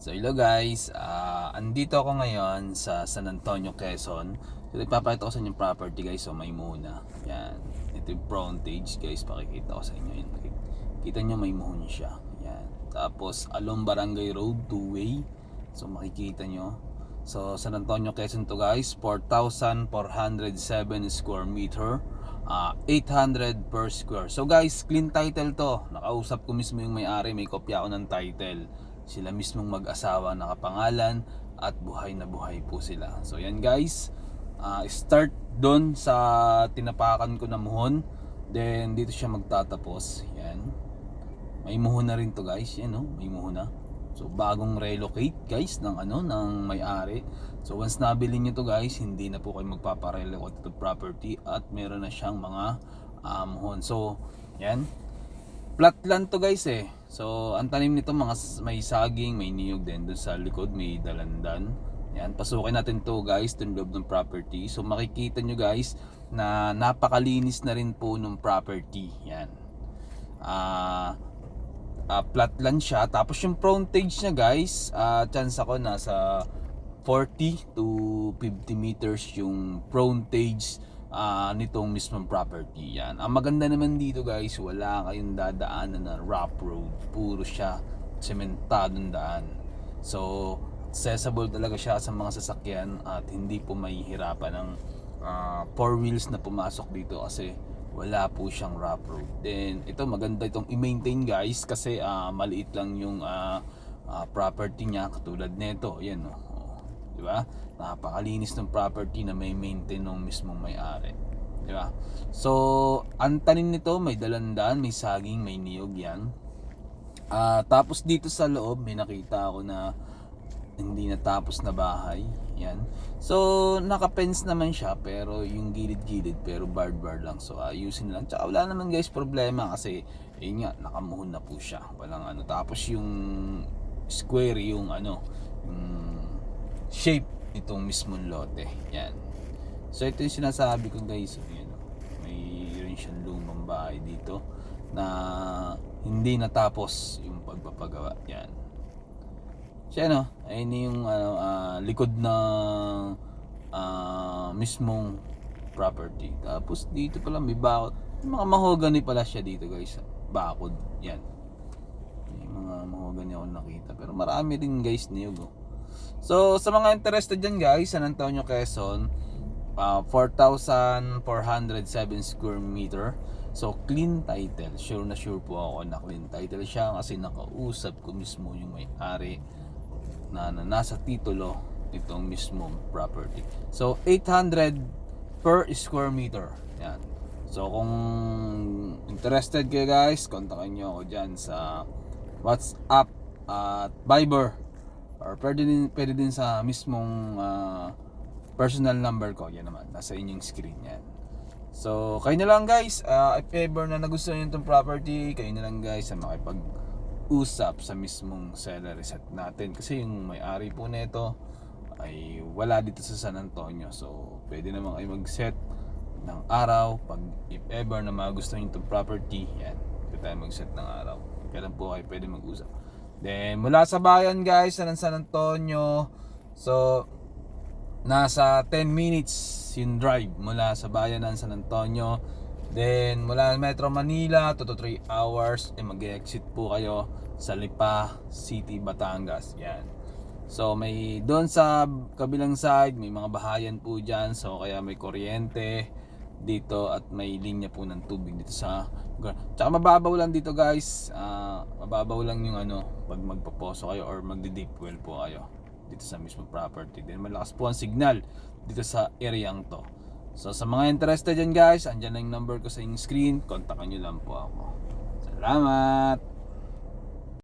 So hello guys, andito ako ngayon sa San Antonio, Quezon. So ipapakita ko sa inyo yung property guys. So may muna, yan. Ito yung frontage guys, pakikita ko sa inyo yun. Kita nyo may muhon siya, yan. Tapos along Barangay Road, 2-way. So makikita nyo. So San Antonio, Quezon to guys, 4,407 square meter, 800 per square. So guys, clean title to. Nakausap ko mismo yung may-ari, may kopya ako ng title. Sila mismong mag-asawa nakapangalan at buhay na buhay po sila. So yan guys, start doon sa tinapakan ko na muhon. Then dito siya magtatapos. Yan. May muhon na rin to guys. Yan no, may muhon na. So bagong relocate guys ng ng may-ari. So once nabili niyo to guys, hindi na po kayo magpapa-relocate to property at meron na siyang mga muhon. So yan. Flat land to guys eh. So ang tanim nito mga may saging, may niyog din doon sa likod, may dalandan. Yan, pasukin natin to guys, itong loob ng property. So makikita nyo guys na napakalinis na rin po ng property. Yan. Flat land siya. Tapos yung frontage niya guys, chance ako nasa 40 to 50 meters yung frontage nitong mismong property. Yan. Ang maganda naman dito guys, wala kayong dadaanan na rough road, puro siya sementadong daan. So accessible talaga siya sa mga sasakyan at hindi po mahihirapan ng 4 wheels na pumasok dito kasi wala po siyang rough road. Then ito maganda itong i-maintain guys kasi maliit lang yung property niya katulad nito. Yan oh. Di ba? Napakalinis ng property na may maintain ng mismong may-ari. Di ba? So, ang tanim nito may dalandan, may saging, may niyog yan. Tapos dito sa loob may nakita ako na hindi natapos na bahay. Yan. So, naka-fence naman siya pero yung gilid-gilid pero barbed lang. So, ayusin lang. Tsaka wala naman guys problema kasi yun nga, nakamuhon na po siya. Walang Tapos yung square yung shape itong mismong lote. Yan. So ito yung sinasabi ko guys. Yan. May rin siyang lumang bahay dito na hindi natapos yung pagpapagawa. Yan. Siya ayun yung likod ng mismong property. Tapos dito pala may bakod. Mga mahogany pala siya dito guys. Bakod. Yan. May mga mahogany ako nakita. Pero marami din guys niyog. So sa mga interested dyan guys, San Antonio, Quezon, 4,407 square meter. So clean title, sure na sure po ako na clean title siya kasi nakausap ko mismo yung may-ari na nasa titulo itong mismong property. So 800 per square meter. Yan. So kung interested kayo guys, kontakin nyo ako dyan sa WhatsApp at Viber. Or pwede din sa mismong personal number ko. Yan naman, nasa inyong screen yan. So kayo na lang guys, if ever na nagustuhan nyo itong property, kayo na lang guys ang makipag-usap sa mismong seller set natin. Kasi yung may-ari po nito ay wala dito sa San Antonio. So pwede naman kayo mag-set ng araw pag if ever na magustuhan nyo itong property. Yan, pwede tayo mag-set ng araw. Kailan po kayo pwede mag-usap. Then mula sa bayan guys ng San Antonio, so nasa 10 minutes yung drive mula sa bayan ng San Antonio. Then mula Metro Manila 2 to 3 hours mag-exit po kayo sa Lipa City, Batangas. Yan. So may doon sa kabilang side may mga bahayan po dyan. So kaya may kuryente dito at may linya po ng tubig dito sa tsaka mababaw lang dito guys. Mababaw lang yung pag magpoposo kayo or magdi-deep well po kayo dito sa mismo property. Then malakas po ang signal dito sa area to. So sa mga interested dyan guys, andyan na yung number ko sa inyong screen, kontakan nyo lang po ako. Salamat.